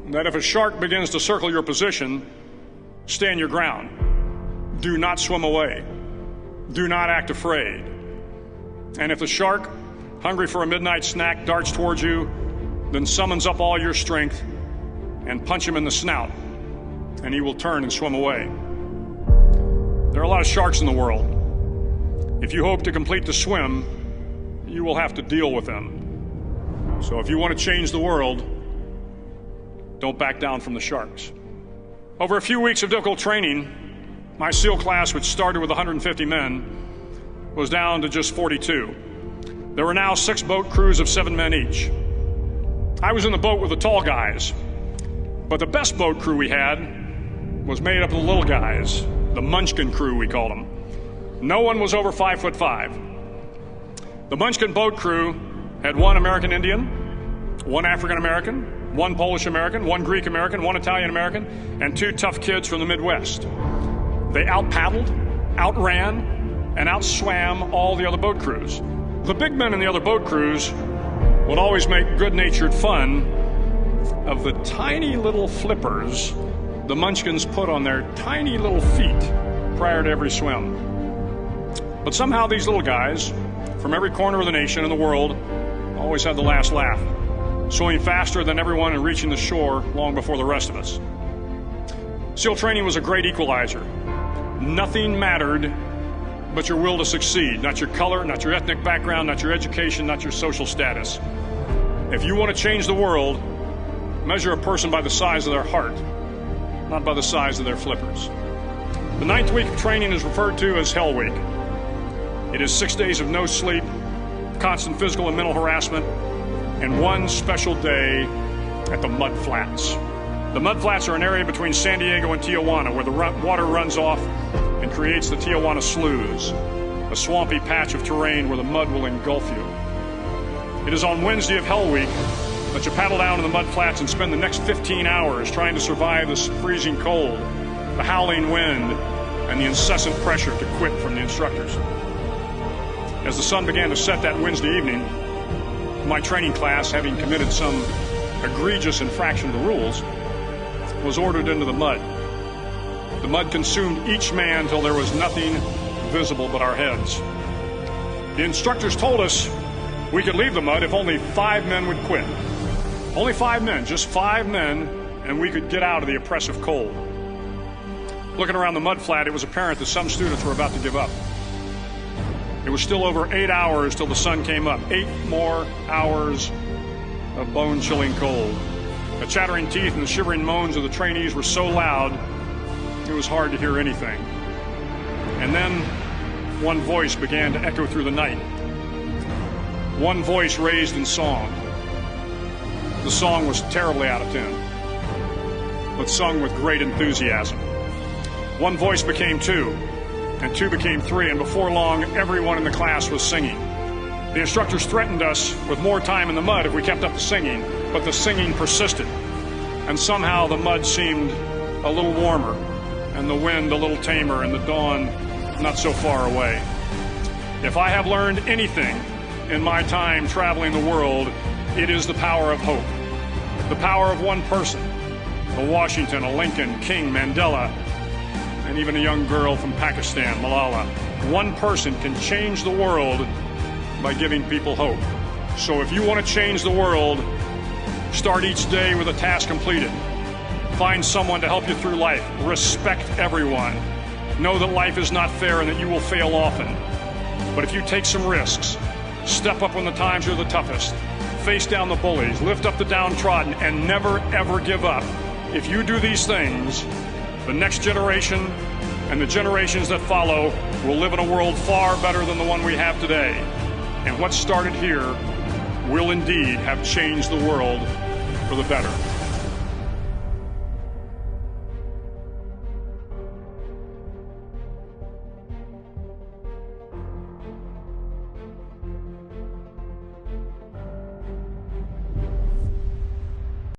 that if a shark begins to circle your position, stand your ground. Do not swim away. Do not act afraid. And if the shark, hungry for a midnight snack, darts towards you, then summons up all your strength and punch him in the snout, and he will turn and swim away. There are a lot of sharks in the world. If you hope to complete the swim, you will have to deal with them. So if you want to change the world, don't back down from the sharks. Over a few weeks of difficult training, my SEAL class, which started with 150 men, was down to just 42. There were now 6 boat crews of 7 men each. I was in the boat with the tall guys, but the best boat crew we had was made up of the little guys, the Munchkin crew, we called them. No one was over 5'5". The Munchkin boat crew had 1 American Indian, 1 African American, 1 Polish American, 1 Greek American, 1 Italian American, and 2 tough kids from the Midwest. They out-paddled, outran, and outswam all the other boat crews. The big men in the other boat crews would always make good-natured fun of the tiny little flippers the Munchkins put on their tiny little feet prior to every swim. But somehow these little guys from every corner of the nation and the world always had the last laugh, swimming faster than everyone and reaching the shore long before the rest of us. SEAL training was a great equalizer. Nothing mattered but your will to succeed, not your color, not your ethnic background, not your education, not your social status. If you want to change the world, measure a person by the size of their heart, not by the size of their flippers. The 9th week of training is referred to as Hell Week. It is 6 days of no sleep, constant physical and mental harassment, and 1 special day at the Mud Flats. The Mud Flats are an area between San Diego and Tijuana where the water runs off and creates the Tijuana Sloughs, a swampy patch of terrain where the mud will engulf you. It is on Wednesday of Hell Week that you paddle down to the Mud Flats and spend the next 15 hours trying to survive this freezing cold, the howling wind, and the incessant pressure to quit from the instructors. As the sun began to set that Wednesday evening, my training class, having committed some egregious infraction of the rules, was ordered into the mud. The mud consumed each man till there was nothing visible but our heads. The instructors told us we could leave the mud if only 5 men would quit. Only 5 men, just 5 men, and we could get out of the oppressive cold. Looking around the mud flat, it was apparent that some students were about to give up. It was still over 8 hours till the sun came up. 8 more hours of bone-chilling cold. The chattering teeth and the shivering moans of the trainees were so loud, it was hard to hear anything. And then one voice began to echo through the night. One voice raised in song. The song was terribly out of tune, but sung with great enthusiasm. One voice became 2, and 2 became 3, and before long, everyone in the class was singing. The instructors threatened us with more time in the mud if we kept up the singing, but the singing persisted, and somehow the mud seemed a little warmer, and the wind a little tamer, and the dawn not so far away. If I have learned anything in my time traveling the world, it is the power of hope. The power of one person, a Washington, a Lincoln, King, Mandela, and even a young girl from Pakistan, Malala. One person can change the world by giving people hope. So if you want to change the world, start each day with a task completed. Find someone to help you through life. Respect everyone. Know that life is not fair and that you will fail often. But if you take some risks, step up when the times are the toughest, face down the bullies, lift up the downtrodden, and never ever give up. If you do these things, the next generation and the generations that follow will live in a world far better than the one we have today. And what started here will indeed have changed the world for the better.